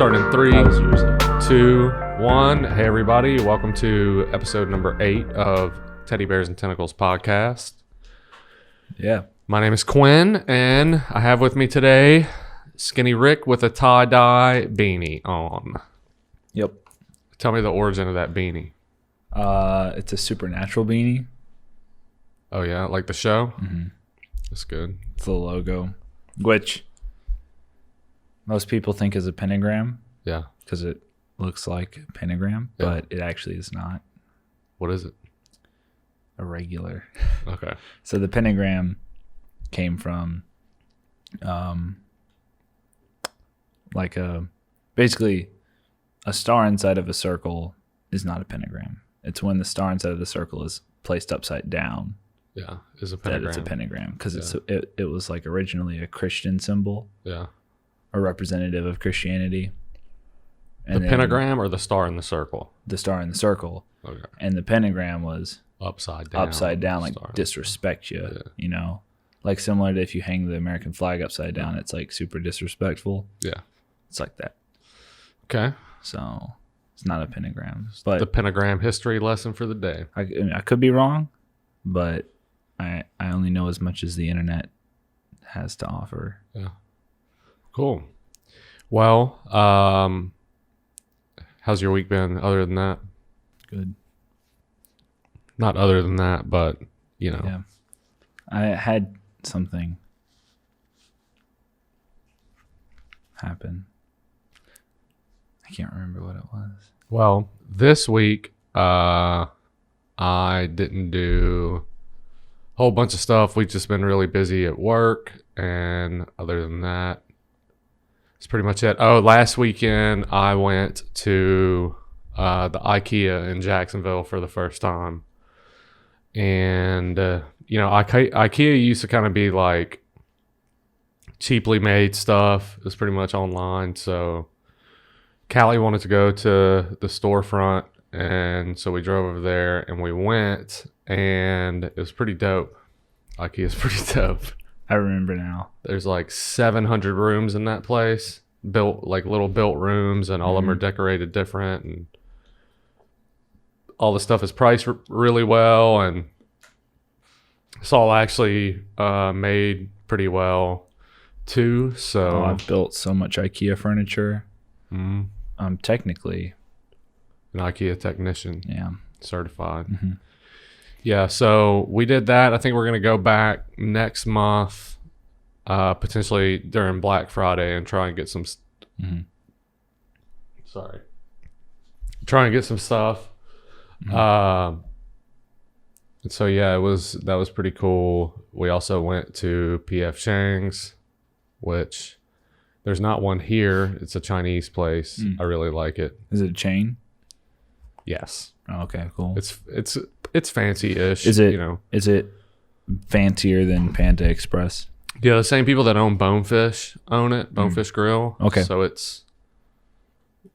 starting in 3, 2, 1. Hey, everybody. Welcome to episode number 8 of Teddybears and Tentacles podcast. Yeah. My name is Quinn, and I have with me today Skinny Rick with a tie-dye beanie on. Yep. Tell me the origin of that beanie. It's a supernatural beanie. Oh, yeah? Like the show? Mm-hmm. That's good. It's the logo, which most people think is a pentagram. Yeah. Because it looks like a pentagram, but it actually is not. What is it? A regular. Okay. So the pentagram came from basically a star inside of a circle is not a pentagram. It's when the star inside of the circle is placed upside down. Yeah, is a pentagram. That it's a pentagram because it was like originally a Christian symbol. Yeah. A representative of Christianity. And the pentagram or the star in the circle? The star in the circle. Okay. And the pentagram was upside down, like star. Disrespect you, you know? Like similar to if you hang the American flag upside down, it's like super disrespectful. Yeah. It's like that. Okay. So it's not a pentagram. But the pentagram history lesson for the day. I could be wrong, but I only know as much as the internet has to offer. Yeah. Cool. Well, how's your week been other than that? Good. Not other than that, but, you know. Yeah. I had something happen. I can't remember what it was. Well, this week, I didn't do a whole bunch of stuff. We've just been really busy at work, and other than that, that's pretty much it. Oh, last weekend I went to the IKEA in Jacksonville for the first time. And, you know, IKEA used to kind of be like cheaply made stuff. It was pretty much online. So Callie wanted to go to the storefront. And so we drove over there and we went. And it was pretty dope. IKEA's pretty dope. I remember now. There's like 700 rooms in that place, built like little built rooms, and all of them are decorated different, and all the stuff is priced really well, and it's all actually made pretty well too. So I've built so much IKEA furniture. Mm-hmm. I'm technically an IKEA technician. Yeah. Certified. Mm-hmm. Yeah, so we did that. I think we're going to go back next month, potentially during Black Friday, and try and get some... Try and get some stuff. And so, yeah, that was pretty cool. We also went to P.F. Chang's, which there's not one here. It's a Chinese place. I really like it. Is it a chain? Yes. Oh, okay, cool. It's fancy-ish. Is it? You know? Is it fancier than Panda Express? Yeah, the same people that own Bonefish own it. Bonefish Grill. Okay. So it's,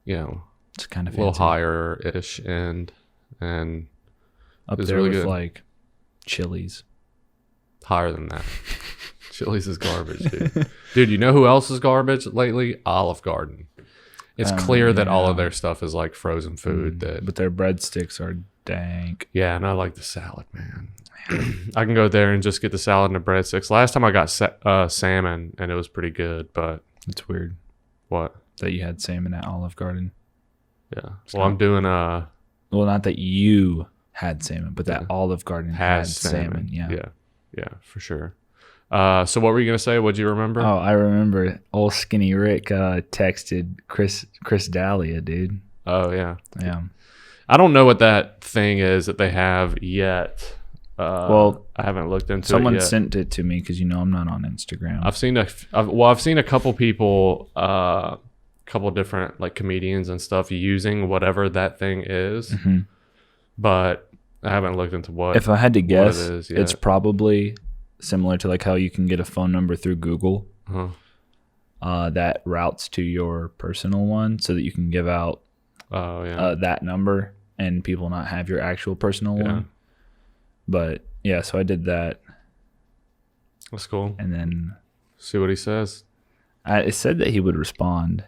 you know, it's kind of a little higher-ish and up it's there really with good. like Chili's. Higher than that. Chili's is garbage, dude. Dude, you know who else is garbage lately? Olive Garden. It's clear that all of their stuff is like frozen food. But their breadsticks are dank. Yeah, and I like the salad, man. I can go there and just get the salad and the breadsticks. Last time I got salmon, and it was pretty good, but... It's weird. What? That you had salmon at Olive Garden. Yeah. Well, I'm doing... Well, not that you had salmon, but that Olive Garden had salmon. Yeah, for sure. So what were you going to say? What'd you remember? Oh, I remember old Skinny Rick texted Chris Dahlia, dude. Oh, yeah. Yeah. I don't know what that thing is that they have yet. Well, I haven't looked into it yet. Someone sent it to me because, you know, I'm not on Instagram. I've seen a couple people, couple different like comedians and stuff using whatever that thing is, but I haven't looked into what. If I had to guess, it is yet. It's probably similar to like how you can get a phone number through Google. That routes to your personal one so that you can give out that number and people not have your actual personal one. But yeah, so I did that. That's cool. And then see what he says. It said that he would respond.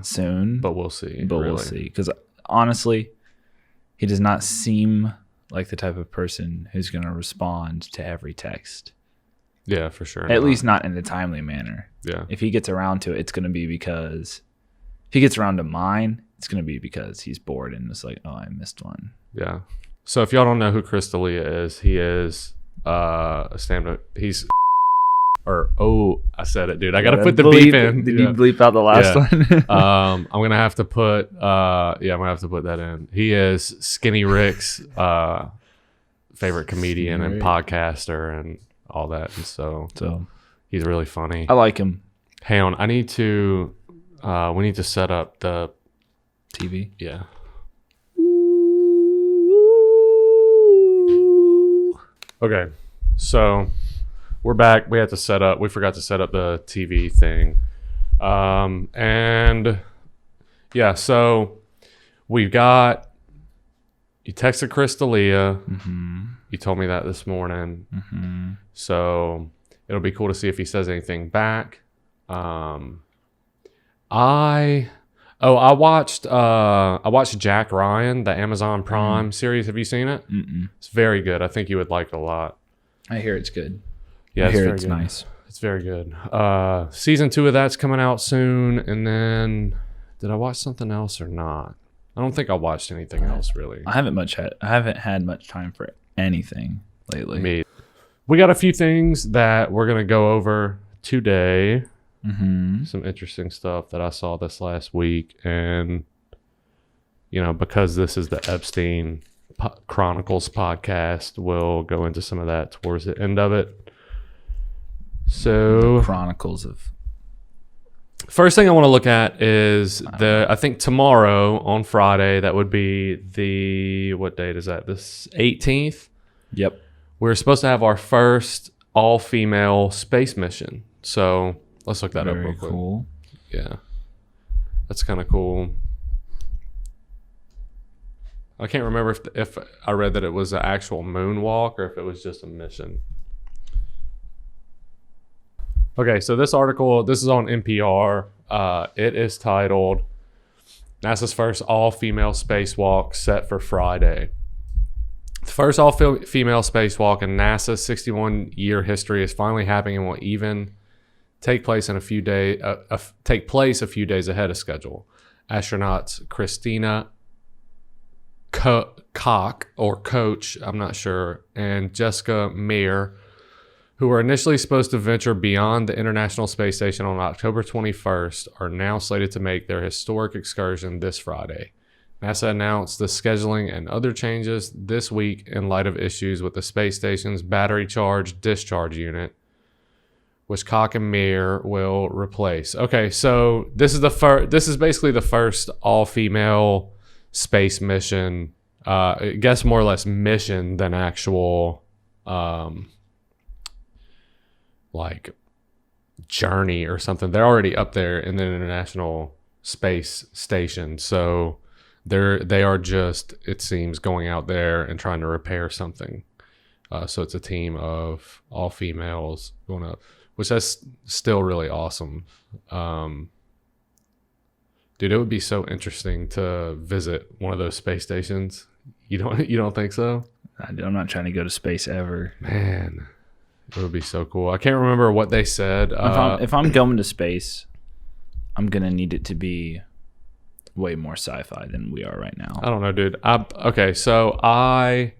soon. But we'll see. We'll see. Because honestly, he does not seem like the type of person who's going to respond to every text. Yeah, for sure. At least not in a timely manner. Yeah. If he gets around to it, it's going to be because... If he gets around to mine, it's going to be because he's bored and it's like, oh, I missed one. Yeah. So if y'all don't know who Chris D'Elia is, he is a stand-up... He's... I said it, dude. I got to put the beep in. Did you bleep out the last one? I'm going to have to put... I'm going to have to put that in. He is Skinny Rick's favorite comedian and podcaster and all that. And so he's really funny. I like him. Hang on. I need to... we need to set up the... TV? Yeah. Okay. So... We're back. We forgot to set up the TV thing. And yeah, so we've got, you texted Chris D'Elia. Mm-hmm. You told me that this morning. Mm-hmm. So it'll be cool to see if he says anything back. I watched Jack Ryan, the Amazon Prime series. Have you seen it? Mm-mm. It's very good. I think you would like it a lot. I hear it's good. Yeah, it's nice. It's very good. Season 2 of that's coming out soon. And then, did I watch something else or not? I don't think I watched anything else really. I haven't had much time for anything lately. We got a few things that we're gonna go over today. Mm-hmm. Some interesting stuff that I saw this last week, and because this is the Epstein Chronicles podcast, we'll go into some of that towards the end of it. So, Chronicles of... First thing I want to look at is I think tomorrow on Friday, that would be what date is that? This 18th? Yep. We're supposed to have our first all-female space mission. So, let's look that up real quick. Very cool. Yeah. That's kind of cool. I can't remember if I read that it was an actual moonwalk or if it was just a mission. Okay, so this article, this is on NPR. It is titled, NASA's first all-female spacewalk set for Friday. The first all-female spacewalk in NASA's 61-year history is finally happening and will even take place a few days ahead of schedule. Astronauts Christina Koch, or Coach, I'm not sure, and Jessica Meir, who were initially supposed to venture beyond the International Space Station on October 21st, are now slated to make their historic excursion this Friday. NASA announced the scheduling and other changes this week in light of issues with the space station's battery charge discharge unit, which Koch and Meir will replace. Okay, so this is basically the first all-female space mission. I guess more or less mission than actual like journey or something. They're already up there in the International Space Station, so they are just, it seems, going out there and trying to repair something. So it's a team of all females going up, which that's still really awesome. Dude, it would be so interesting to visit one of those space stations. You don't think so? I'm not trying to go to space ever. Man, it would be so cool. I can't remember what they said. If I'm going to space, I'm going to need it to be way more sci-fi than we are right now. I don't know, dude. Okay, so I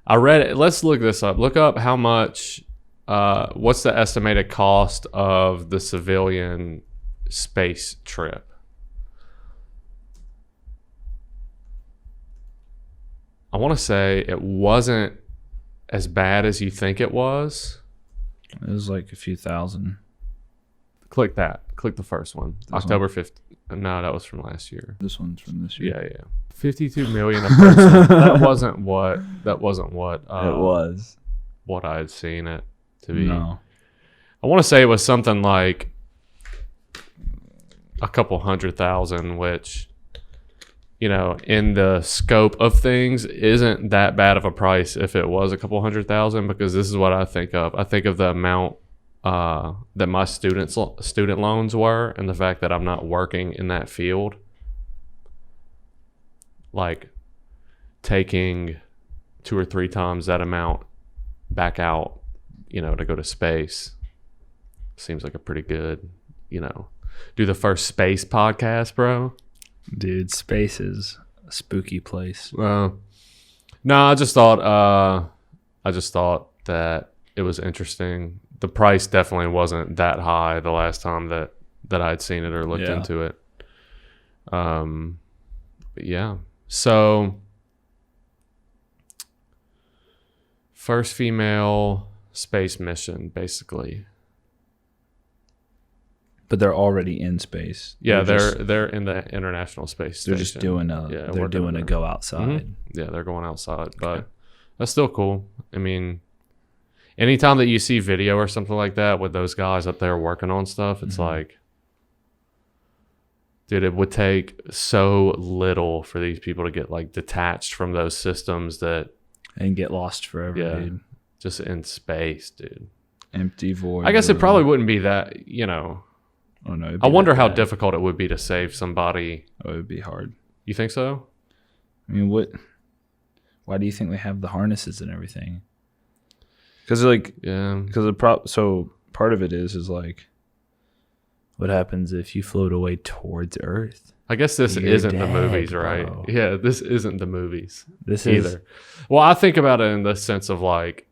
read it. Let's look this up. Look up how much, what's the estimated cost of the civilian space trip? I want to say it wasn't as bad as you think it was. It was like a few thousand. Click that. Click the first one. October 5th. No, that was from last year. This one's from this year. Yeah. 52 million a person. That wasn't what it was. What I had seen it to be. No. I want to say it was something like a couple 100,000, which, in the scope of things, isn't that bad of a price if it was a couple 100,000, because this is what I think of. I think of the amount that my student loans were, and the fact that I'm not working in that field, like taking 2 or 3 times that amount back out, to go to space seems like a pretty good, do the first space podcast, bro. Dude, space is a spooky place. No, I just thought that it was interesting. The price definitely wasn't that high the last time that I'd seen it or looked into it. But yeah. So first female space mission, basically. But they're already in space. Yeah, they're in the International Space Station. They're just doing a go outside. Mm-hmm. Yeah, they're going outside, but that's still cool. I mean, anytime that you see video or something like that with those guys up there working on stuff, it's like, dude, it would take so little for these people to get like detached from those systems and get lost forever, dude. Just in space, dude. Empty void. I guess it probably wouldn't be that, Oh no! I wonder how difficult it would be to save somebody. Oh, it would be hard. You think so? I mean, why do you think they have the harnesses and everything? Because so part of it is like, what happens if you float away towards Earth? I guess this isn't the movies, right? Bro. Yeah, this isn't the movies. This either. Well, I think about it in the sense of like,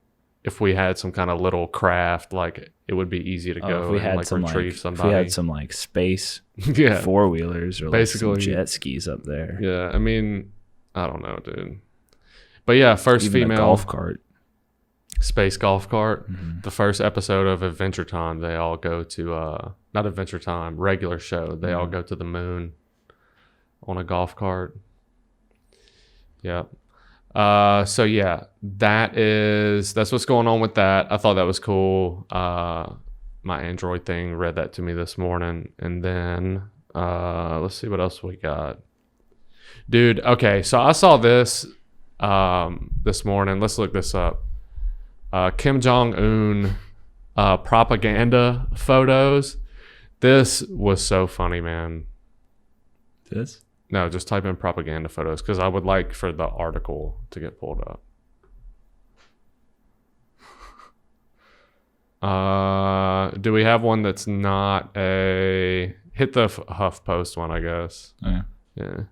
if we had some kind of little craft, like it would be easy to go and like retrieve somebody. If we had some like space 4-wheelers or basically like some jet skis up there. Yeah, I mean, I don't know, dude. But yeah, first even female a golf cart. Space golf cart. Mm-hmm. The first episode of Adventure Time, they all go to not Adventure Time, regular show. They all go to the moon on a golf cart. Yep. So yeah, that's what's going on with that. I thought that was cool. My Android thing read that to me this morning, and then let's see what else we got, dude. Okay, so I saw this this morning. Let's look this up. Kim Jong-un propaganda photos. This was so funny, man. No, just type in propaganda photos because I would like for the article to get pulled up. Do we have one that's not a... Hit the HuffPost one, I guess. Yeah.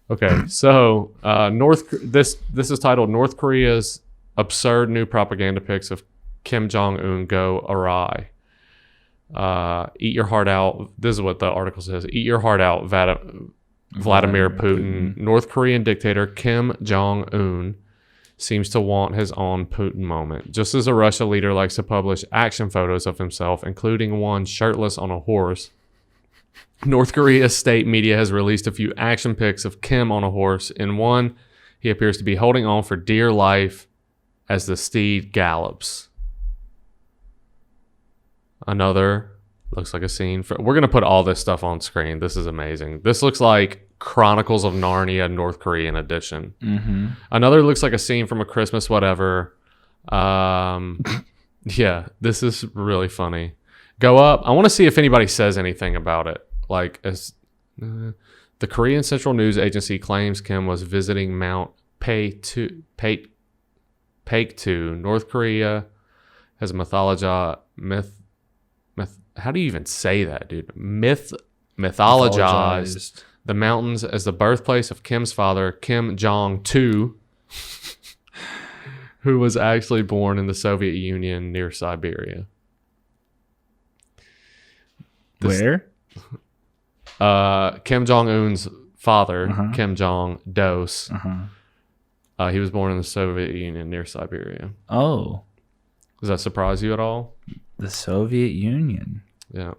Okay, so this is titled North Korea's Absurd New Propaganda Pics of Kim Jong-un Go Awry. Eat your heart out. This is what the article says. Eat your heart out, Vladimir Putin. North Korean dictator Kim Jong-un seems to want his own Putin moment. Just as a Russia leader likes to publish action photos of himself, including one shirtless on a horse, North Korea's state media has released a few action pics of Kim on a horse. In one, he appears to be holding on for dear life as the steed gallops. Another looks like a scene we're going to put all this stuff on screen. This is amazing. This looks like Chronicles of Narnia North Korean edition. Mm-hmm. Another looks like a scene from A Christmas Whatever. Yeah, this is really funny. Go up. I want to see if anybody says anything about it. Like, as the Korean Central News Agency claims Kim was visiting Mount Paektu. North Korea has how do you even say that, dude? Mythologized the mountains as the birthplace of Kim's father, Kim Jong-il, who was actually born in the Soviet Union near Siberia. Where? Kim Jong-un's father, Kim Jong-dos, he was born in the Soviet Union near Siberia. Oh. Does that surprise you at all? The Soviet Union. Yeah.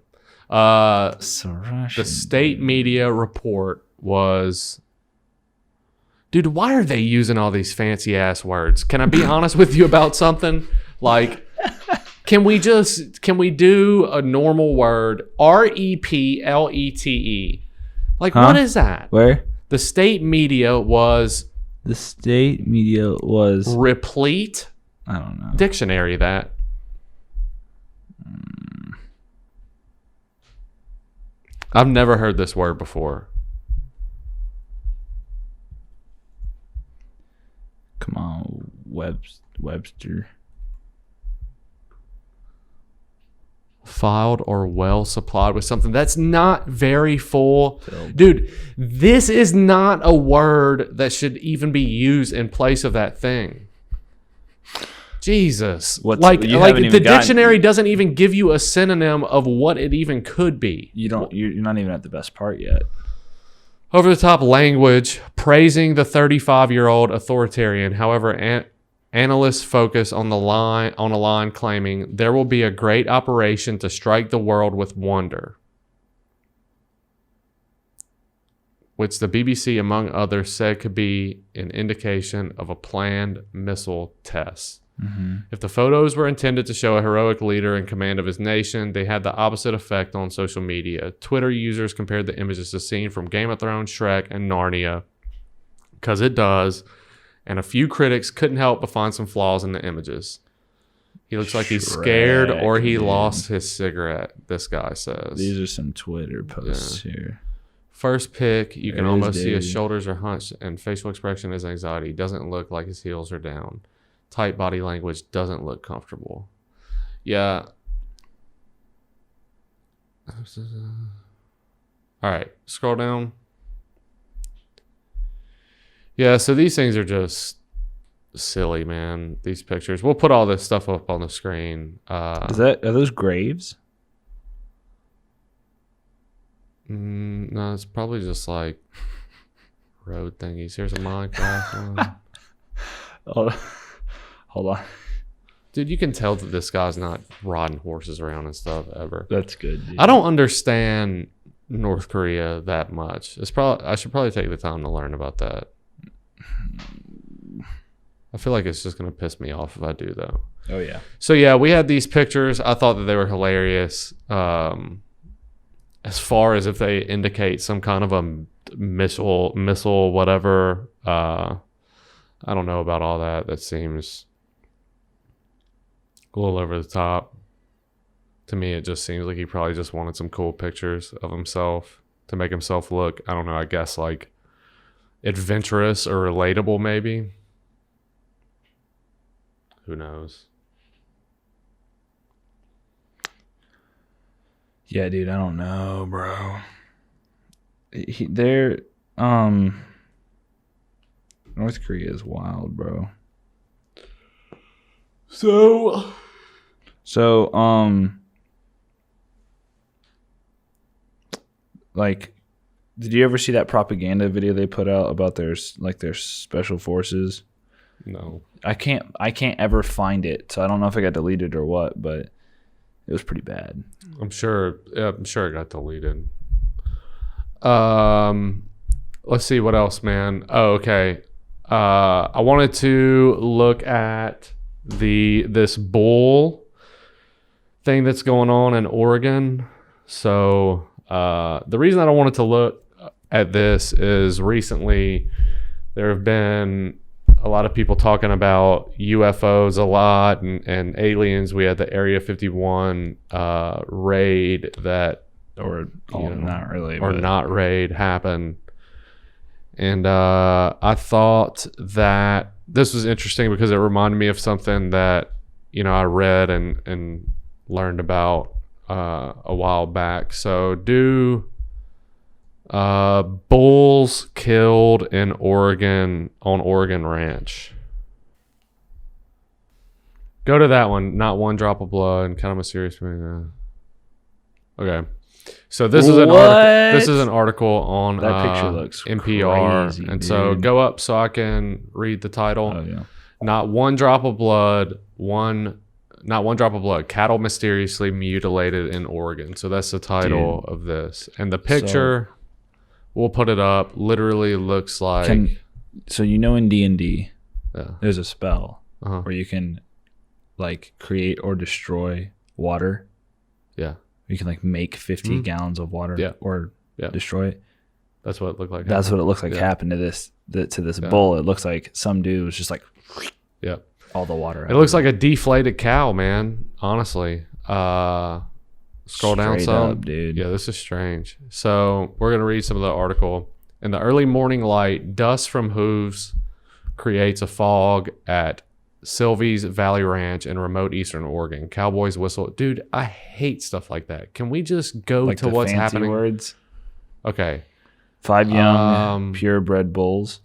So Russian. The state media report was... Dude, why are they using all these fancy ass words? Can I be honest with you about something? Like, can we do a normal word? REPLETE. Like, what is that? Where? The state media was... The state media was... Replete I don't know. Dictionary that. I've never heard this word before. Come on, Webster. Filed or well supplied with something. That's not very full. Dude, this is not a word that should even be used in place of that thing. Jesus. Like the dictionary doesn't even give you a synonym of what it even could be. You're not even at the best part yet. Over the top language praising the 35-year-old authoritarian. However, analysts focus on a line claiming there will be a great operation to strike the world with wonder, which the BBC, among others, said could be an indication of a planned missile test. Mm-hmm. If the photos were intended to show a heroic leader in command of his nation, they had the opposite effect on social media. Twitter users compared the images to scenes from Game of Thrones, Shrek, and Narnia, because it does, and a few critics couldn't help but find some flaws in the images. He looks like he's scared or he lost his cigarette, this guy says. These are some Twitter posts here. First pic, you can almost see his shoulders are hunched and facial expression is anxiety. He doesn't look like his heels are down. Tight body language, doesn't look comfortable. Yeah. All right, scroll down. Yeah, so these things are just silly, man. These pictures. We'll put all this stuff up on the screen. Are those graves? No, it's probably just like road thingies. Here's a Minecraft one. Hold on. Dude, you can tell that this guy's not riding horses around and stuff ever. That's good, dude. I don't understand North Korea that much. I should probably take the time to learn about that. I feel like it's just going to piss me off if I do, though. Oh, yeah. So, yeah, we had these pictures. I thought that they were hilarious. As far as if they indicate some kind of a missile, whatever. I don't know about all that. That seems a little over the top. To me, it just seems like he probably just wanted some cool pictures of himself to make himself look, I don't know, I guess like adventurous or relatable, maybe. Who knows? Yeah, dude, I don't know, bro. North Korea is wild, bro. So like, did you ever see that propaganda video they put out about their special forces? No. I can't ever find it, so I don't know if it got deleted or what, but it was pretty bad. I'm sure it got deleted. Let's see what else, man. Oh, okay. I wanted to look at this bull thing that's going on in Oregon. So the reason I don't want to look at this is recently there have been a lot of people talking about UFOs a lot and aliens. We had the Area 51 raid that, not raid happen. And I thought that this was interesting because it reminded me of something that, I read and learned about a while back. So bulls killed in Oregon on Oregon Ranch. Go to that one. Not one drop of blood and kind of mysterious. Okay. So this is an article on that picture looks NPR, crazy, and dude. so go up so I can read the title. Oh yeah. Not one drop of blood. Cattle mysteriously mutilated in Oregon. So that's the title of this, and the picture. We'll put it up. Literally looks like. In D&D, there's a spell where you can, like, create or destroy water. Yeah. You can like make 50 gallons of water or destroy it. That's what it looked like. That's what it looks like happened to this bull. It looks like some dude was just like. Yeah. all the water out. It looks like a deflated cow, man. Honestly. Scroll down some. Up, dude. Yeah, this is strange. So we're going to read some of the article. In the early morning light, dust from hooves creates a fog at Sylvie's Valley Ranch in remote eastern Oregon. Cowboys whistle. Dude, I hate stuff like that. Can we just go like to what's fancy happening? Words? Okay. 5 young purebred bulls.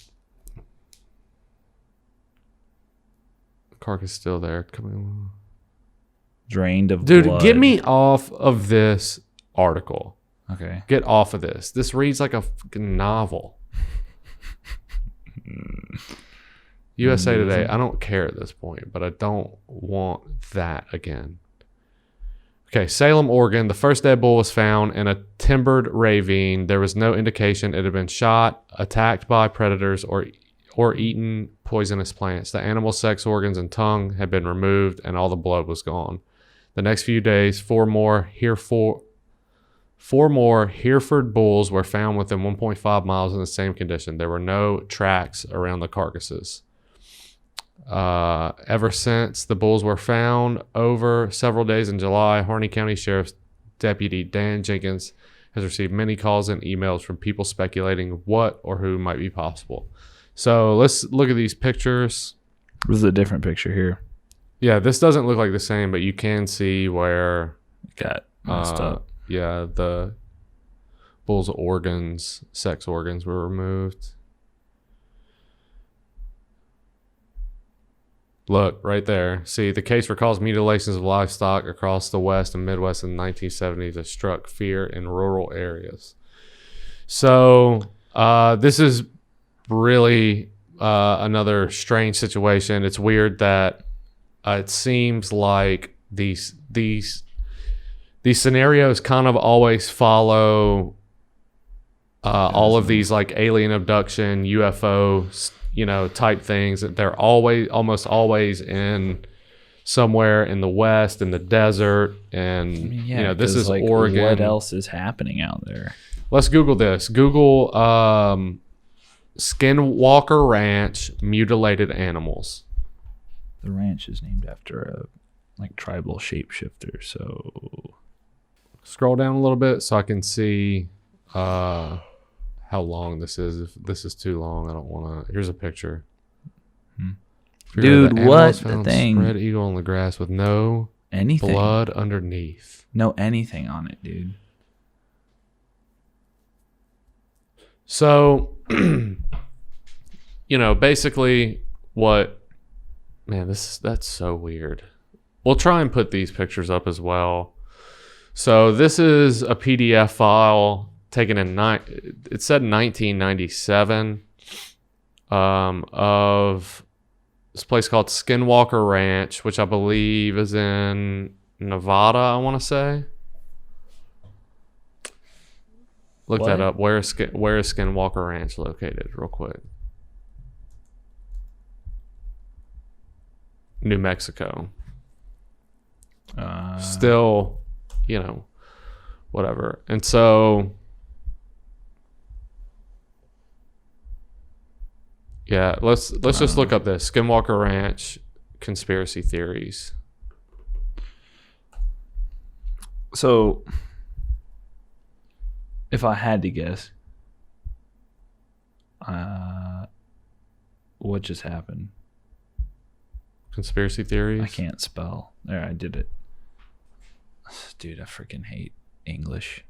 Carcass still there. Coming. Drained of Dude, blood. get me off of this article. Okay. Get off of this. This reads like a fucking novel. USA Today. I don't care at this point, but I don't want that again. Okay, Salem, Oregon. The first dead bull was found in a timbered ravine. There was no indication it had been shot, attacked by predators, or eaten poisonous plants. The animal's sex organs and tongue had been removed, and all the blood was gone. The next few days, four more Hereford bulls were found within 1.5 miles in the same condition. There were no tracks around the carcasses. Ever since the bulls were found, over several days in July, Harney County Sheriff's Deputy Dan Jenkins has received many calls and emails from people speculating what or who might be possible. So let's look at these pictures. This is a different picture here. Yeah, this doesn't look like the same, but you can see where it got messed up. Yeah, the bull's organs, sex organs were removed. Look, right there. See, the case recalls mutilations of livestock across the West and Midwest in the 1970s that struck fear in rural areas. So this is really another strange situation. It's weird that it seems like these scenarios kind of always follow all of these like alien abduction, UFO, type things. They're almost always in somewhere in the West, in the desert, and this is like, Oregon. What else is happening out there? Let's Google this. Google Skinwalker Ranch mutilated animals. The ranch is named after a tribal shapeshifter. So scroll down a little bit so I can see how long this is. If this is too long, I don't want to. Here's a picture. Dude, what the thing? Spread eagle on the grass with no anything blood underneath. No anything on it, dude. So, basically what. Man, that's so weird. We'll try and put these pictures up as well. So this is a PDF file taken in it said 1997 of this place called Skinwalker Ranch, which I believe is in Nevada, I want to say. Look that up. Where is Skinwalker Ranch located real quick? New Mexico. Still, whatever. And so, yeah, let's just look up this Skinwalker Ranch conspiracy theories. So, if I had to guess, what just happened? Conspiracy theories? I can't spell. There, I did it. Dude, I freaking hate English.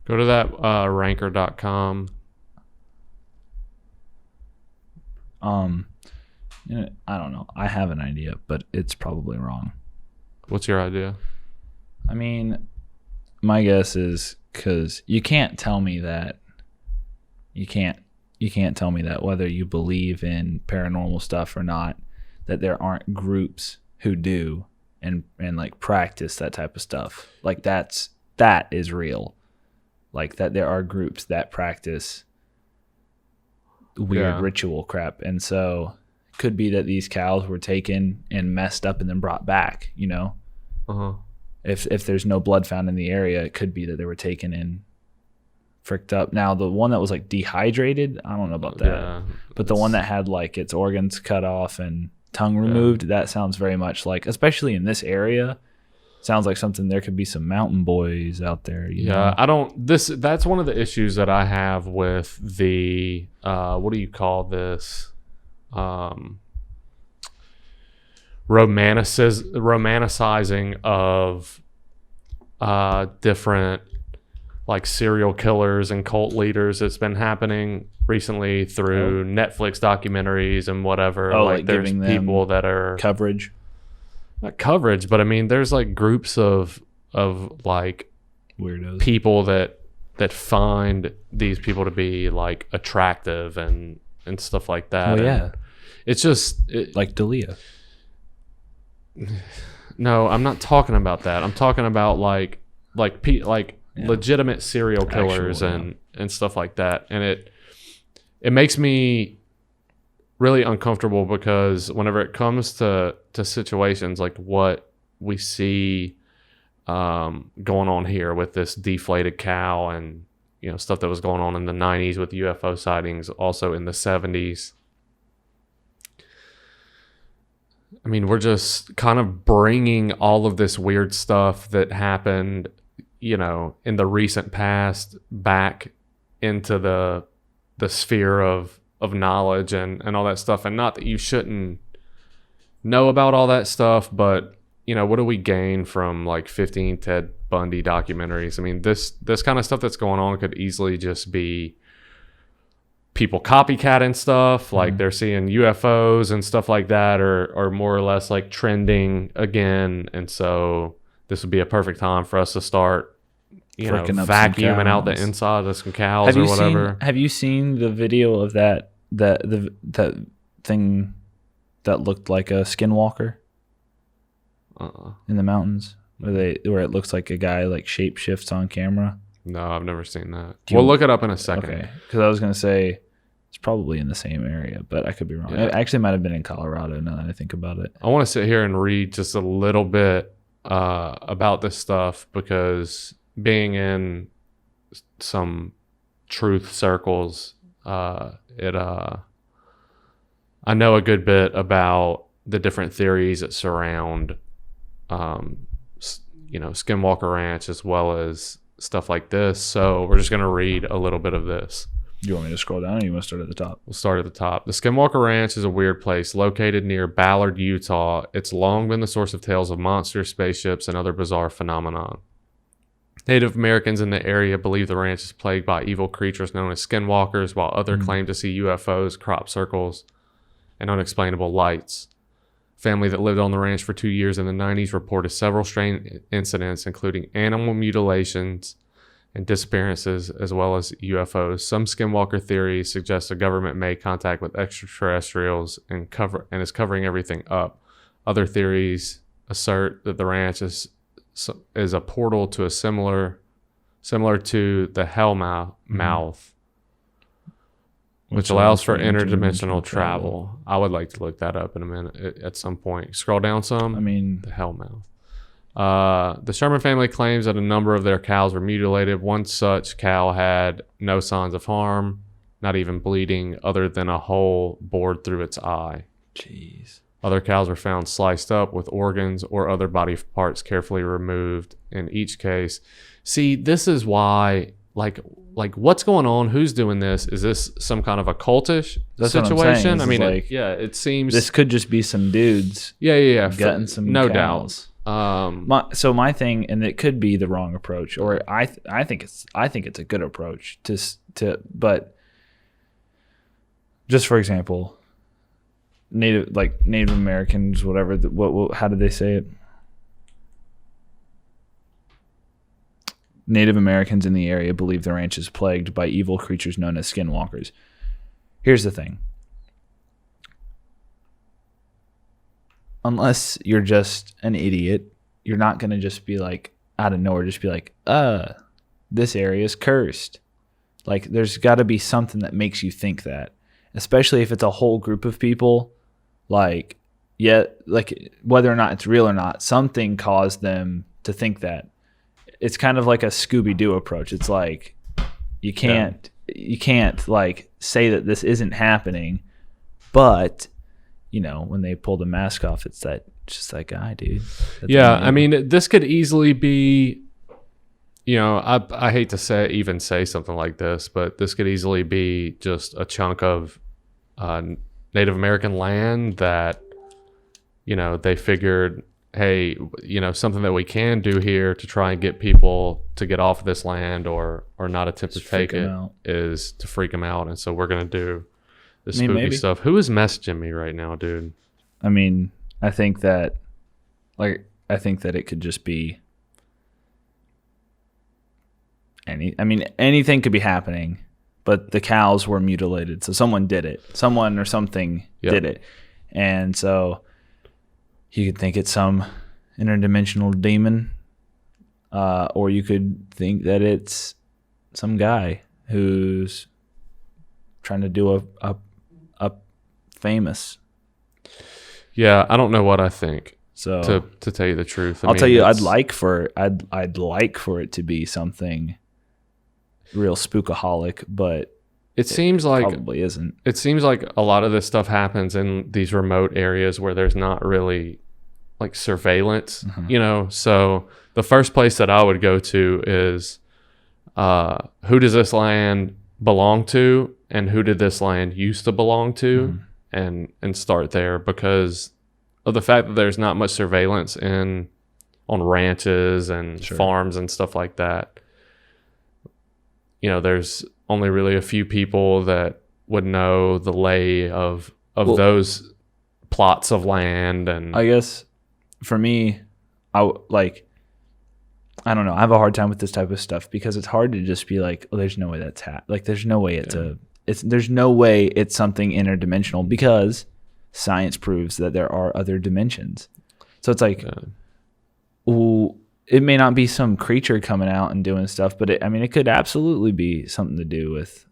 Go to that ranker.com. I don't know. I have an idea, but it's probably wrong. What's your idea? I mean, my guess is because you can't tell me that. You can't tell me that whether you believe in paranormal stuff or not, that there aren't groups who do and like practice that type of stuff. Like that is real. Like that there are groups that practice weird ritual crap. And so it could be that these cows were taken and messed up and then brought back, Uh-huh. If there's no blood found in the area, it could be that they were taken and fricked up. Now the one that was like dehydrated, I don't know about that. Yeah, but the one that had like its organs cut off and tongue removed. That sounds very much like, especially in this area, sounds like something there could be some mountain boys out there. You know? That's one of the issues that I have with the what do you call this? Romanticizing of different like serial killers and cult leaders that's been happening recently through Netflix documentaries and whatever. Like there's people that are coverage. Not coverage, but I mean there's like groups of like weirdos, people that find these people to be like attractive and stuff like that. Oh yeah. It's just like Dalia. No, I'm not talking about that. I'm talking about like legitimate serial killers and stuff like that. And it makes me really uncomfortable because whenever it comes to situations like what we see going on here with this deflated cow and stuff that was going on in the 90s with UFO sightings, also in the 70s. I mean, we're just kind of bringing all of this weird stuff that happened, in the recent past back into the sphere of knowledge and all that stuff. And not that you shouldn't know about all that stuff, but, what do we gain from like 15 Ted Bundy documentaries? I mean, this kind of stuff that's going on could easily just be people copycatting stuff, like they're seeing UFOs and stuff like that, or more or less like trending again. And so this would be a perfect time for us to start, vacuuming out the inside of some cows or whatever. Have you seen the video of that thing that looked like a skinwalker in the mountains, where it looks like a guy like shape shifts on camera? No, I've never seen that. We'll look it up in a second. Okay, because I was gonna say it's probably in the same area, but I could be wrong. Yeah. It actually might have been in Colorado now that I think about it. I want to sit here and read just a little bit about this stuff because being in some truth circles, I know a good bit about the different theories that surround, Skinwalker Ranch as well as stuff like this. So we're just going to read a little bit of this. You want me to scroll down or you want to start at the top? We'll start at the top. The Skinwalker Ranch is a weird place located near Ballard, Utah. It's long been the source of tales of monsters, spaceships, and other bizarre phenomena. Native Americans in the area believe the ranch is plagued by evil creatures known as skinwalkers, while others claim to see UFOs, crop circles, and unexplainable lights. A family that lived on the ranch for 2 years in the 90s reported several strange incidents, including animal mutilations and disappearances, as well as UFOs. Some skinwalker theories suggest a government made contact with extraterrestrials and is covering everything up. Other theories assert that the ranch is a portal to a similar to the Hell Mouth, which allows for interdimensional travel. I would like to look that up in a minute at some point. Scroll down some. The Hell Mouth. The Sherman family claims that a number of their cows were mutilated. One such cow had no signs of harm, not even bleeding, other than a hole bored through its eye. Jeez. Other cows were found sliced up with organs or other body parts carefully removed in each case. See, this is why, like what's going on? Who's doing this? Is this some kind of a cultish situation? I mean, it seems... This could just be some dudes. Yeah. Gutting some no cows. Doubt. So my thing, and it could be the wrong approach, or I think it's a good approach but just for example, Native Americans, whatever. How did they say it? Native Americans in the area believe the ranch is plagued by evil creatures known as skinwalkers. Here's the thing. Unless you're just an idiot, you're not going to just be like, out of nowhere, just be like, this area is cursed. Like, there's got to be something that makes you think that. Especially if it's a whole group of people. Like, whether or not it's real or not, something caused them to think that. It's kind of like a Scooby-Doo approach. It's like, you can't like say that this isn't happening, but when they pull the mask off, it's just that guy, dude. I mean, this could easily be, I hate to say something like this, but this could easily be just a chunk of Native American land that, they figured, hey, something that we can do here to try and get people to get off of this land or not attempt to take it is to freak them out. And so we're going to do the spooky stuff. Who is messaging me right now, dude? I mean, I think that it could just be anything could be happening, but the cows were mutilated. So someone did it. Someone or something did it. And so you could think it's some interdimensional demon, or you could think that it's some guy who's trying to do a famous. Yeah, I don't know what I think. So to tell you the truth, I'll tell you, I'd like for it to be something real spookaholic, but it seems like probably isn't. It seems like a lot of this stuff happens in these remote areas where there's not really like surveillance, So the first place that I would go to is who does this land belong to, and who did this land used to belong to, and start there, because of the fact that there's not much surveillance on ranches and farms and stuff like that. There's only really a few people that would know the lay of those plots of land. And I guess for me, I don't know. I have a hard time with this type of stuff because it's hard to just be like, oh, there's no way that's there's no way there's no way it's something interdimensional, because science proves that there are other dimensions. So it's like, it may not be some creature coming out and doing stuff, but it could absolutely be something to do with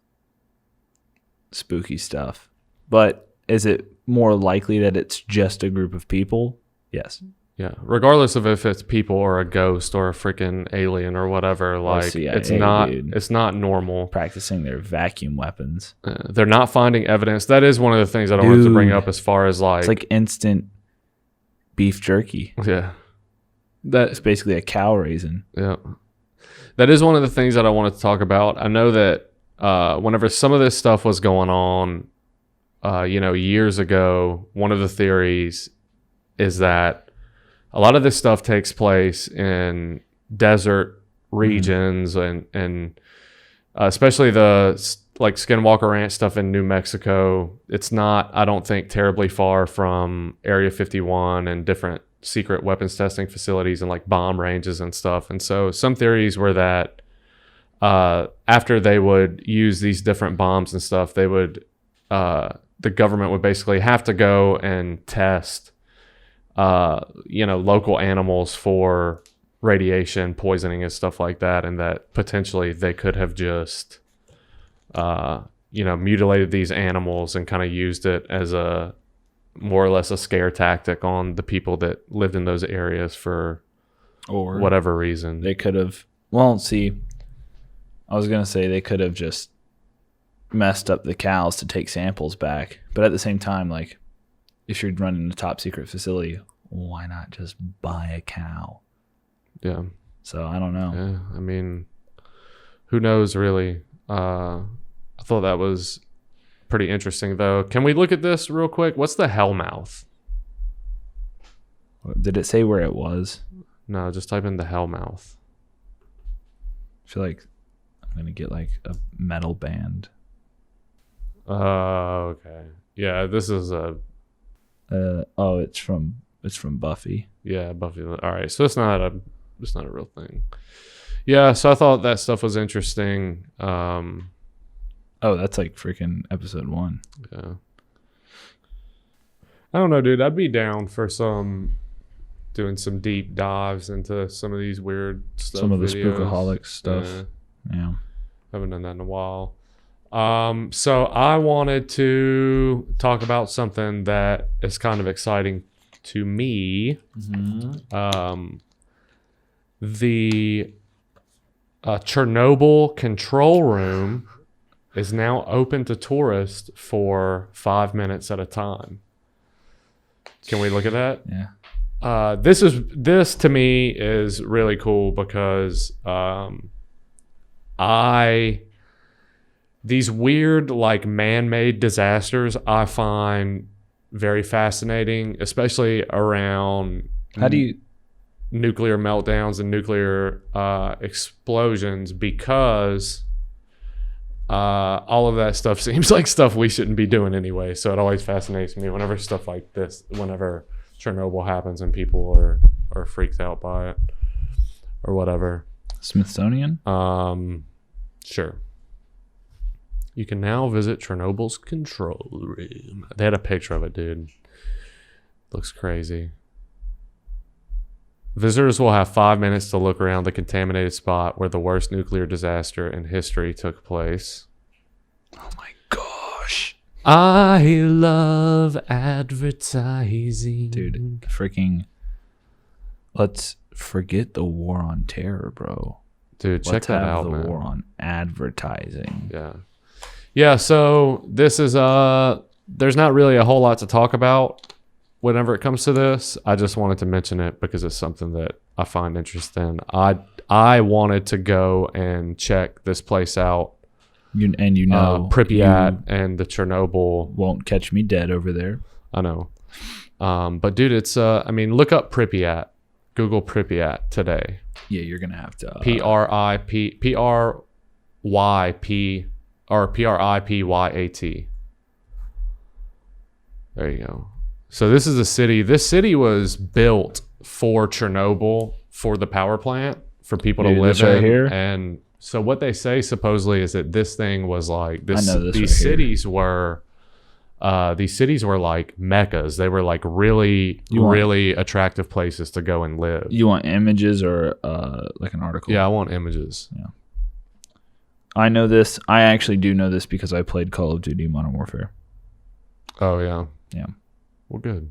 spooky stuff. But is it more likely that it's just a group of people? Yes. Yeah. Regardless of if it's people or a ghost or a freaking alien or whatever, CIA, it's not normal. Practicing their vacuum weapons. They're not finding evidence. That is one of the things that I wanted to bring up as far as it's like instant beef jerky. Yeah. That's basically a cow raisin. Yeah. That is one of the things that I wanted to talk about. I know that whenever some of this stuff was going on, years ago, one of the theories is that a lot of this stuff takes place in desert regions, and especially the Skinwalker Ranch stuff in New Mexico. It's not, I don't think, terribly far from Area 51 and different secret weapons testing facilities and like bomb ranges and stuff. And so some theories were that after they would use these different bombs and stuff, they would the government would basically have to go and test local animals for radiation poisoning and stuff like that, and that potentially they could have just mutilated these animals and kind of used it as a more or less a scare tactic on the people that lived in those areas for whatever reason. They could have, I was going to say they could have just messed up the cows to take samples back. But at the same time, like, if you're running a top secret facility, why not just buy a cow? Yeah. So I don't know. Yeah. I mean, who knows really? I thought that was pretty interesting, though. Can we look at this real quick? What's the Hellmouth? Did it say where it was? No, just type in the Hellmouth. I feel like I'm going to get like a metal band. Okay. Yeah, this is a... it's from Buffy. Yeah, Buffy. All right, so it's not a real thing. Yeah, so I thought that stuff was interesting. That's like freaking episode 1. Yeah. I don't know, dude. I'd be down for doing some deep dives into some of these weird stuff. Some of the spookaholic stuff. Yeah. Haven't done that in a while. So I wanted to talk about something that is kind of exciting to me. Mm-hmm. The Chernobyl control room is now open to tourists for 5 minutes at a time. Can we look at that? Yeah. This to me is really cool because these weird like man-made disasters I find very fascinating, especially around nuclear meltdowns and nuclear explosions, because all of that stuff seems like stuff we shouldn't be doing anyway. So it always fascinates me whenever stuff like this, whenever Chernobyl happens and people are freaked out by it or whatever. Smithsonian? Sure. You can now visit Chernobyl's control room. They had a picture of it, dude. Looks crazy. Visitors will have 5 minutes to look around the contaminated spot where the worst nuclear disaster in history took place. Oh my gosh. I love advertising. Dude, freaking... Let's forget the war on terror, bro. Dude, check that out, man. Let's have the war on advertising. Yeah. Yeah, so this is... there's not really a whole lot to talk about whenever it comes to this. I just wanted to mention it because it's something that I find interesting. I wanted to go and check this place out. Pripyat and the Chernobyl. Won't catch me dead over there. I know. But dude, it's look up Pripyat. Google Pripyat today. Yeah, you're gonna have to Pripyat. There you go. So this is a city. This city was built for Chernobyl, for the power plant, for people to live in. Right here. And so what they say supposedly is that this thing was like this. These cities were like meccas. They were like really attractive places to go and live. You want images or like an article? Yeah, I want images. Yeah. I know this. I actually do know this because I played Call of Duty Modern Warfare. Oh yeah. Yeah. Well, good.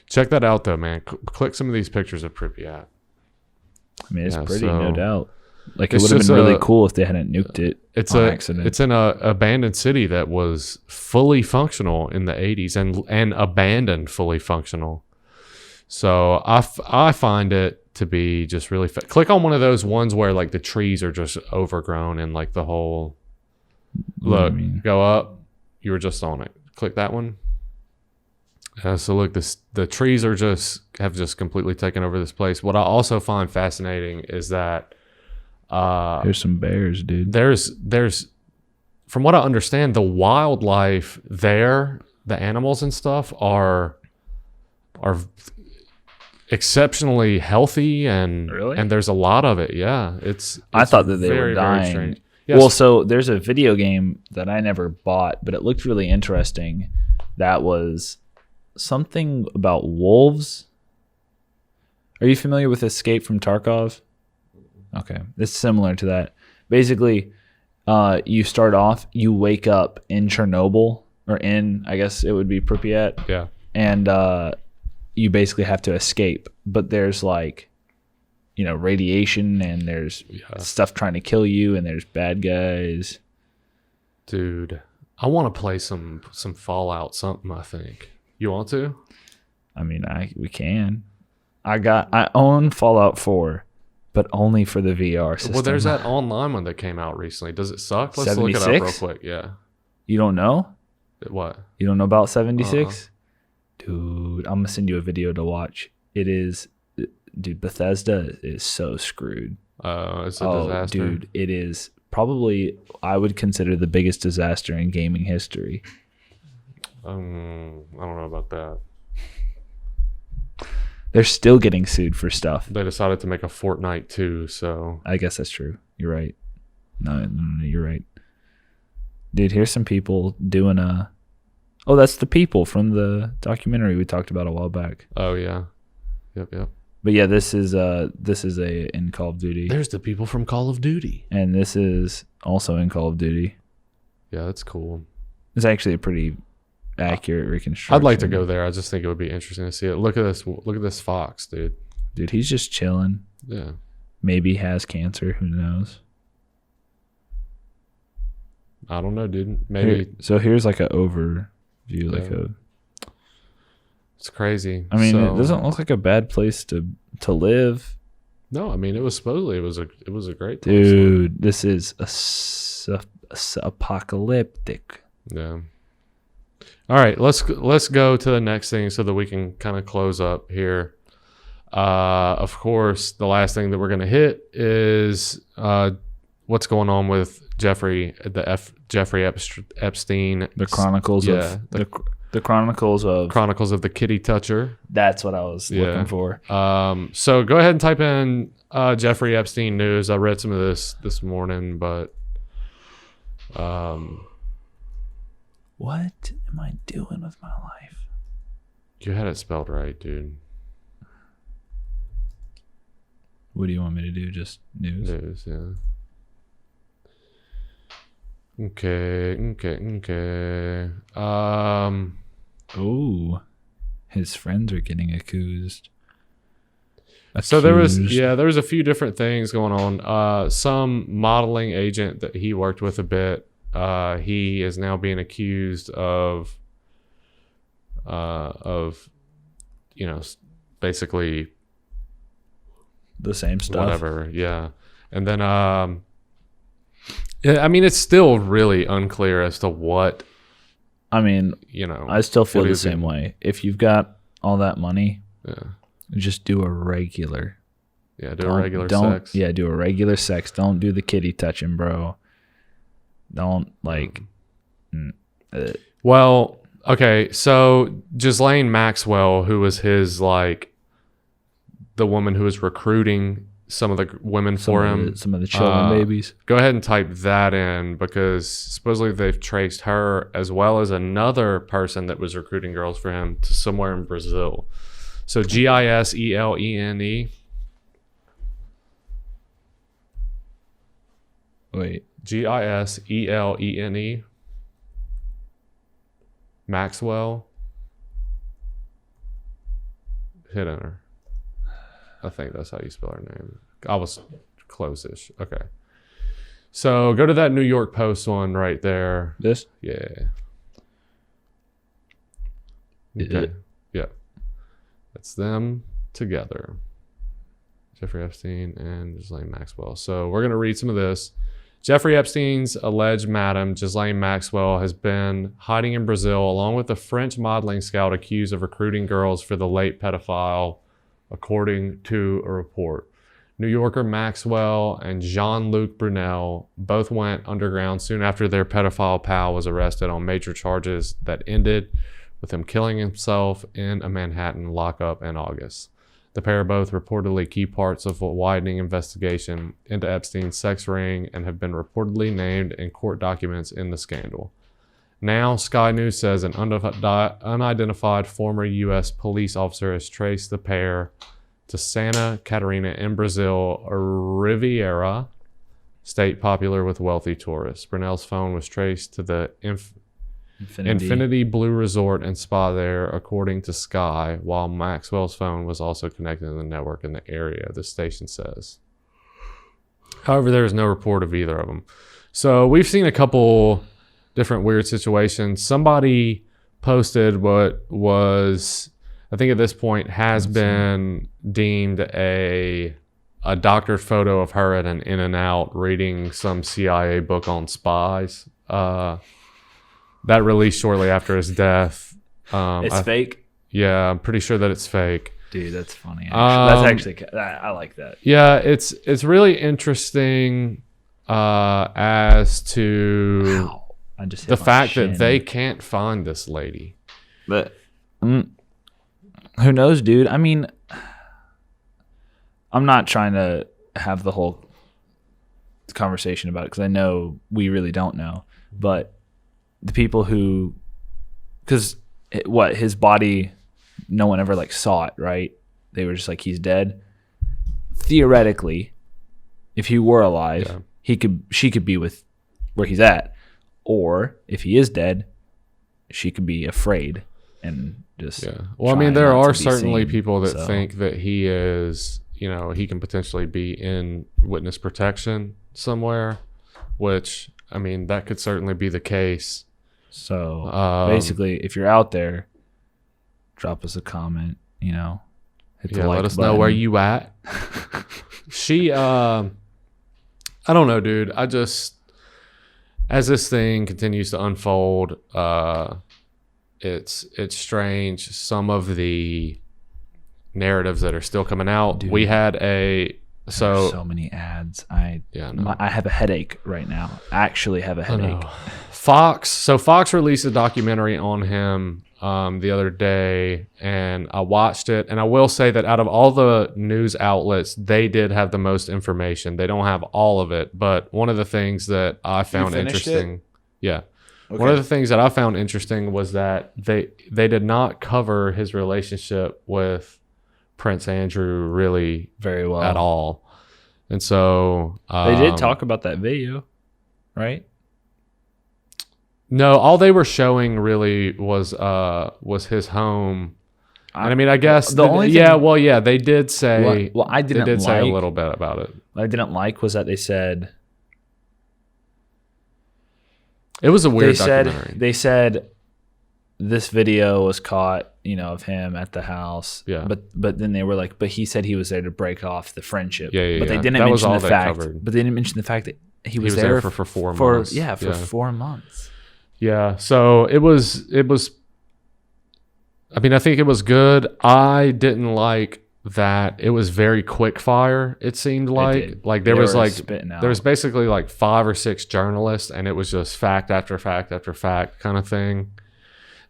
Check that out though, man. Click some of these pictures of Pripyat. I mean, it's pretty, no doubt. Like, it would have been really cool if they hadn't nuked it on accident. It's in a abandoned city that was fully functional in the 80s and abandoned fully functional. So I find it to be just really click on one of those ones where like the trees are just overgrown and like the whole go up. You were just on it. Click that one. So look, the trees have just completely taken over this place. What I also find fascinating is that there's some bears, dude. There's from what I understand, the wildlife there, the animals and stuff are exceptionally healthy and there's a lot of it. Yeah, it's I thought that they were dying. Yes. Well, so there's a video game that I never bought, but it looked really interesting. That was something about wolves. Are you familiar with Escape from Tarkov? Okay, it's similar to that. Basically, you start off, you wake up in Chernobyl, or I guess it would be Pripyat. Yeah. And you basically have to escape. But there's like, radiation, and there's stuff trying to kill you, and there's bad guys. Dude, I want to play some Fallout something, I think. You want to? I mean, we can. I own Fallout 4, but only for the VR system. Well, there's that online one that came out recently. Does it suck? Let's 76? look it up real quick. Yeah. You don't know? What? You don't know about 76? Dude, I'm gonna send you a video to watch. It is, dude. Bethesda is so screwed. It's a disaster. Dude, it is probably, I would consider, the biggest disaster in gaming history. I don't know about that. They're still getting sued for stuff. They decided to make a Fortnite too, so I guess that's true. You're right. No, you're right. Dude, here's some people doing that's the people from the documentary we talked about a while back. Oh yeah. Yep. But yeah, this is in Call of Duty. There's the people from Call of Duty. And this is also in Call of Duty. Yeah, that's cool. It's actually a pretty accurate reconstruction. I'd like to go there. I just think it would be interesting to see it. Look at this fox, dude. Dude, he's just chilling. Yeah. Maybe he has cancer. Who knows? I don't know, dude. Maybe. So here's like an overview, It's crazy. I mean, it doesn't look like a bad place to live. No, I mean, it was supposedly it was a great place. Dude, this is apocalyptic. Yeah. All right, let's go to the next thing so that we can kind of close up here. Of course, the last thing that we're going to hit is what's going on with Jeffrey Epstein. The Chronicles of the Chronicles of the Kitty Toucher. That's what I was looking for. So go ahead and type in Jeffrey Epstein news. I read some of this morning, but what am I doing with my life? You had it spelled right, dude. What do you want me to do? Just news? News, yeah. Okay. Oh, his friends are getting accused. So there was a few different things going on. Some modeling agent that he worked with a bit, he is now being accused of basically the same stuff. Whatever, yeah. And then I mean, it's still really unclear as to what. I mean, I still feel the same way. If you've got all that money, just do a regular. Yeah, do a regular sex. Yeah, do a regular sex. Don't do the kitty touching, bro. Don't Well, okay, so Ghislaine Maxwell, who was his the woman who was recruiting some of the women for him. Some of the children babies. Go ahead and type that in, because supposedly they've traced her as well as another person that was recruiting girls for him to somewhere in Brazil. So Gislene. Wait. Gislene. Maxwell. Hit enter. I think that's how you spell her name. I was close-ish. Okay. So go to that New York Post one right there. This? Yeah. Okay. Yeah. That's them together. Jeffrey Epstein and Ghislaine Maxwell. So we're going to read some of this. Jeffrey Epstein's alleged madam, Ghislaine Maxwell, has been hiding in Brazil along with a French modeling scout accused of recruiting girls for the late pedophile, according to a report. New Yorker Maxwell and Jean-Luc Brunel both went underground soon after their pedophile pal was arrested on major charges that ended with him killing himself in a Manhattan lockup in August. The pair are both reportedly key parts of a widening investigation into Epstein's sex ring and have been reportedly named in court documents in the scandal. Now, Sky News says an unidentified former U.S. police officer has traced the pair to Santa Catarina in Brazil, a Riviera state popular with wealthy tourists. Brunel's phone was traced to the Infinity Blue Resort and Spa there, according to Sky, while Maxwell's phone was also connected to the network in the area, the station says. However, there is no report of either of them. So we've seen a couple different weird situations. Somebody posted what was, I think at this point, has been deemed a doctored photo of her at an In-N-Out reading some CIA book on spies. That released shortly after his death. It's fake? Yeah, I'm pretty sure that it's fake. Dude, that's funny. I like that. Yeah, it's really interesting as to the fact that they can't find this lady. But who knows, dude? I mean, I'm not trying to have the whole conversation about it because I know we really don't know. But the people who, because his body, no one ever saw it, right? They were just like, he's dead. Theoretically, if he were alive, she could be with where he's at, or if he is dead, she could be afraid and just. Yeah. Well, I mean, there are certainly people that think that he is, he can potentially be in witness protection somewhere, which, I mean, that could certainly be the case. So basically, if you're out there, drop us a comment, hit the let like us button. know where you at. I don't know, dude. As this thing continues to unfold, it's strange. Some of the narratives that are still coming out. Dude, we had so many ads. I have a headache right now. I actually have a headache. Fox released a documentary on him the other day, and I watched it, and I will say that out of all the news outlets, they did have the most information. They don't have all of it, but one of the things that I found interesting, one of the things that I found interesting was that they did not cover his relationship with Prince Andrew really very well at all. And so they did talk about that video, right? No, all they were showing really was his home. And I mean, I guess they did say say a little bit about it. What I didn't like was that they said it was a weird documentary. They said this video was caught, of him at the house. Yeah. But then they were like, but he said he was there to break off the friendship. Yeah. But they didn't mention the fact. But they didn't mention the fact that he was there for 4 months. For 4 months. Yeah. So it was. I mean, I think it was good. I didn't like that it was very quick fire. It seemed like there was basically like 5 or 6 journalists, and it was just fact after fact after fact kind of thing.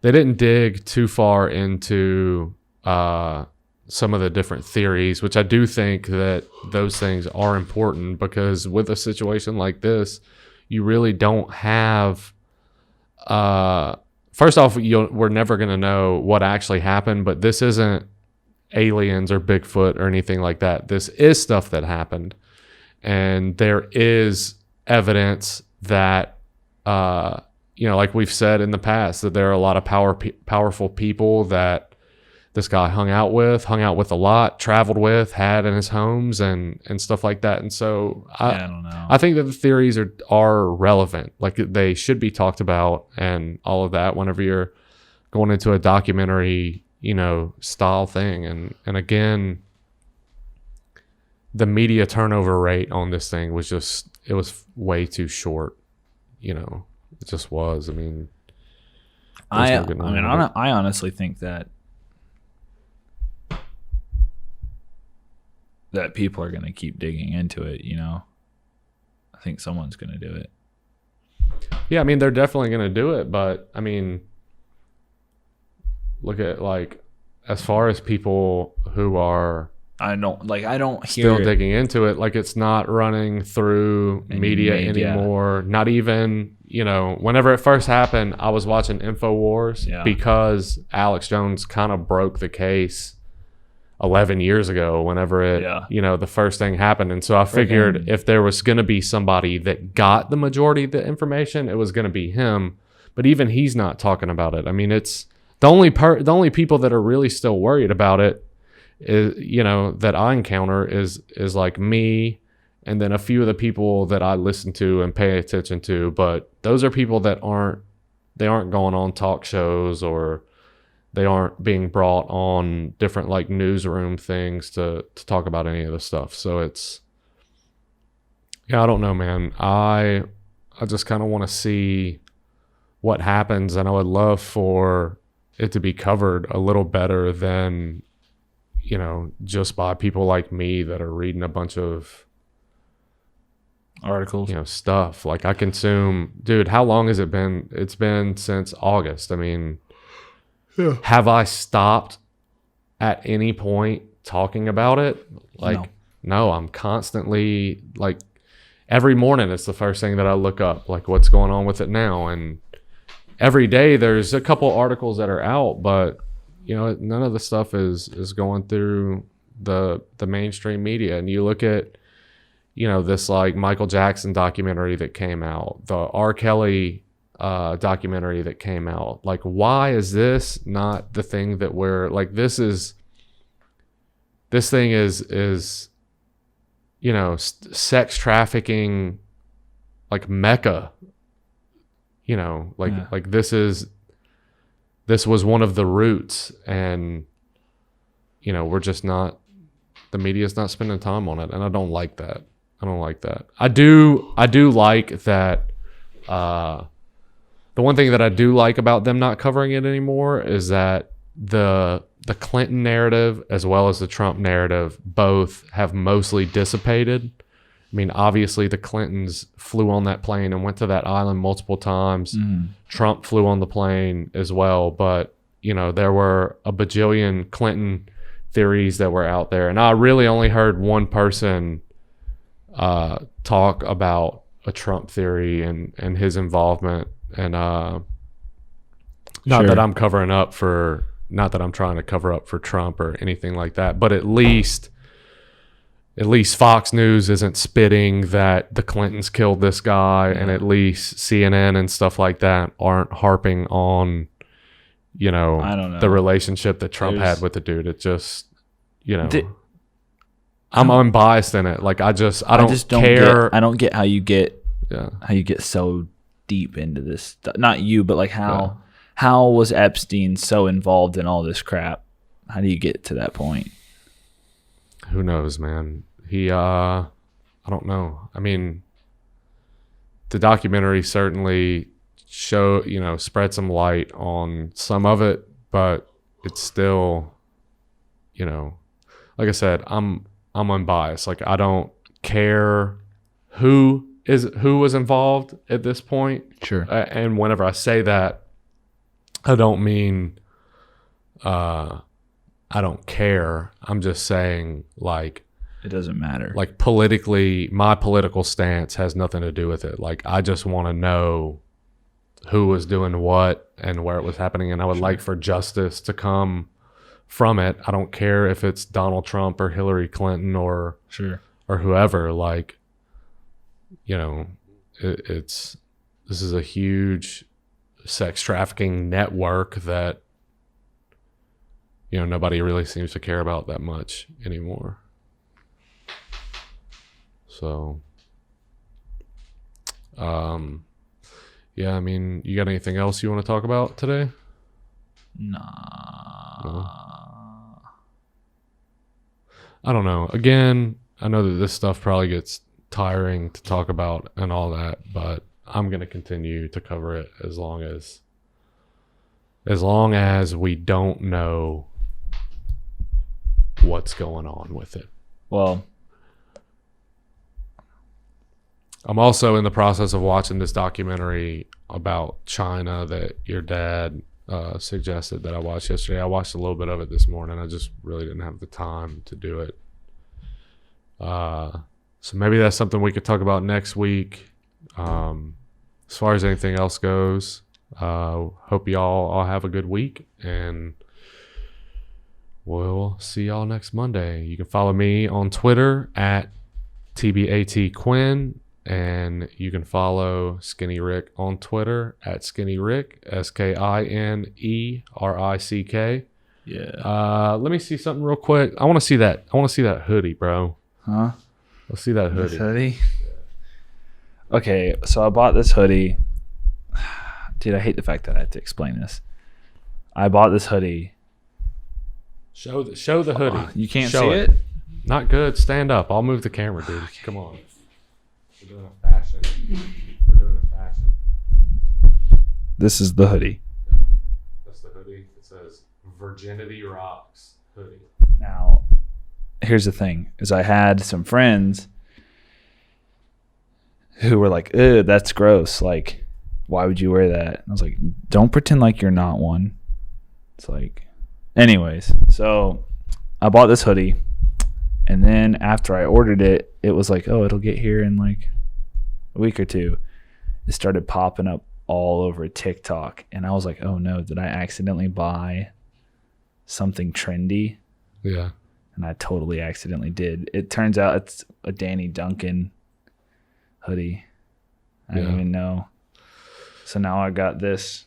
They didn't dig too far into some of the different theories, which I do think that those things are important, because with a situation like this, you really don't have. First off, we're never going to know what actually happened, but this isn't aliens or Bigfoot or anything like that. This is stuff that happened, and there is evidence that, like we've said in the past, that there are a lot of powerful people that this guy hung out with a lot, traveled with, had in his homes and stuff like that. And so I don't know. I think that the theories are relevant. Like, they should be talked about and all of that whenever you're going into a documentary, style thing. And again, the media turnover rate on this thing was it was way too short. It just was. I mean, I honestly think that people are going to keep digging into it. I think someone's going to do it. Yeah, I mean, they're definitely going to do it, but I mean, look at, like, as far as people who are I don't hear still digging into it, like, it's not running through media anymore. Not even, whenever it first happened, I was watching InfoWars because Alex Jones kind of broke the case 11 years ago whenever it the first thing happened. And so I figured if there was going to be somebody that got the majority of the information, it was going to be him. But even he's not talking about it. I mean, it's the only people that are really still worried about it is, that I encounter is like me, and then a few of the people that I listen to and pay attention to. But those are people that aren't going on talk shows, or they aren't being brought on different, like, newsroom things to talk about any of this stuff. So it's, I don't know, man. I just kind of want to see what happens, and I would love for it to be covered a little better than, just by people like me that are reading a bunch of articles, stuff. Like, I consume, dude, how long has it been? It's been since August. I mean, have I stopped at any point talking about it? Like, no, I'm constantly, like, every morning it's the first thing that I look up, like, what's going on with it now. And every day there's a couple articles that are out, but none of the stuff is going through the mainstream media. And you look at, this, like, Michael Jackson documentary that came out, the R. Kelly documentary that came out. Like, why is this not the thing that we're like? This thing is sex trafficking, like, mecca. Like this is this was one of the roots, and we're just not. The media's not spending time on it, and I don't like that. I do like that. The one thing that I do like about them not covering it anymore is that the Clinton narrative as well as the Trump narrative both have mostly dissipated. I mean, obviously the Clintons flew on that plane and went to that island multiple times. Trump flew on the plane as well, but there were a bajillion Clinton theories that were out there, and I really only heard one person talk about a Trump theory and his involvement. And not that I'm trying to cover up for Trump or anything like that, but at least Fox News isn't spitting that the Clintons killed this guy, and at least CNN and stuff like that aren't harping on I don't know, the relationship that Trump had with the dude. It just I'm unbiased in it. Like I don't care. I don't get how you get so deep into this. Not you, but like how was Epstein so involved in all this crap? How do you get to that point? Who knows, man? I don't know. I mean, the documentary certainly spread some light on some of it, but it's still, like I said, I'm unbiased. Like I don't care who was involved at this point. Sure. And whenever I say that, I don't mean I don't care. I'm just saying, like, it doesn't matter. Like politically, my political stance has nothing to do with it. Like I just want to know who was doing what and where it was happening, and I would like for justice to come from it. I don't care if it's Donald Trump or Hillary Clinton or whoever. Like, this is a huge sex trafficking network that nobody really seems to care about that much anymore. So yeah, I mean, you got anything else you want to talk about today? Nah. No? I don't know. Again, I know that this stuff probably gets tiring to talk about and all that, but I'm going to continue to cover it as long as we don't know what's going on with it. Well, I'm also in the process of watching this documentary about China that your dad suggested that I watched yesterday. I watched a little bit of it this morning. I just really didn't have the time to do it. So maybe that's something we could talk about next week. As far as anything else goes, hope y'all all have a good week, and we'll see y'all next Monday. You can follow me on Twitter at TBATQuinn, and you can follow Skinny Rick on Twitter at Skinny Rick, SKINERICK. Yeah. Let me see something real quick. I want to see that hoodie, bro. Huh? Let's see that hoodie. This hoodie? Okay, so I bought this hoodie. Dude, I hate the fact that I have to explain this. I bought this hoodie. Show the hoodie. You can't Show see it? Not good. Stand up. I'll move the camera, dude. Okay. Come on. We're doing a fashion. This is the hoodie. That's the hoodie. It says Virginity Rocks hoodie. Now, here's the thing, is I had some friends who were like, "Ew, that's gross. Like, why would you wear that?" And I was like, don't pretend like you're not one. It's like, anyways, so I bought this hoodie, and then after I ordered it, it was like, oh, it'll get here in like a week or two. It started popping up all over TikTok, and I was like, oh no, did I accidentally buy something trendy? Yeah. And I totally accidentally did. It turns out it's a Danny Duncan hoodie. I didn't even know. So now I got this.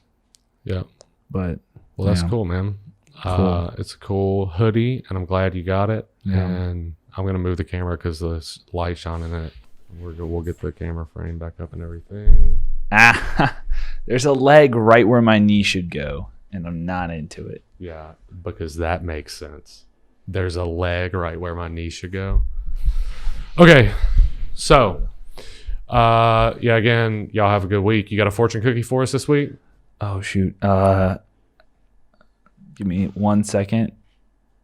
Yeah. But well, that's cool, man. Cool. It's a cool hoodie, and I'm glad you got it. Yeah. And I'm gonna move the camera because the light shining in it. We'll get the camera frame back up and everything. There's a leg right where my knee should go. and I'm not into it. Yeah, because that makes sense. There's a leg right where my knee should go. Okay, so, yeah, again, y'all have a good week. You got a fortune cookie for us this week? Oh, shoot. Give me 1 second.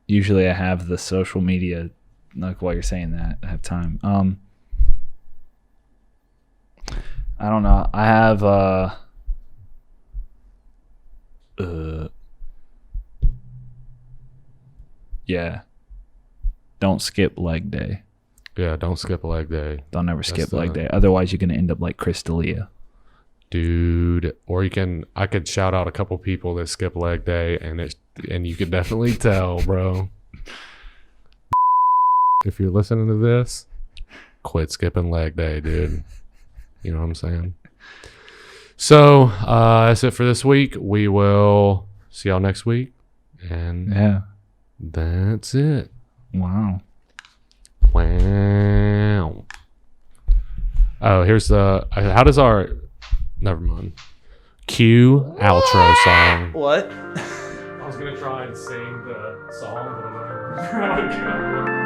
Usually I have the social media, like while you're saying that, I have time. I don't know. I have, yeah. Don't skip leg day. Yeah, don't skip a leg day. Don't ever skip leg day. Otherwise, you're going to end up like Chris D'Elia. Dude. Or I could shout out a couple people that skip leg day, and you could definitely tell, bro. If you're listening to this, quit skipping leg day, dude. You know what I'm saying? So, that's it for this week. We will see y'all next week. And yeah, that's it. Wow. Oh, here's how does never mind. Cue outro song. What? I was going to try and sing the song, but I don't remember how it goes.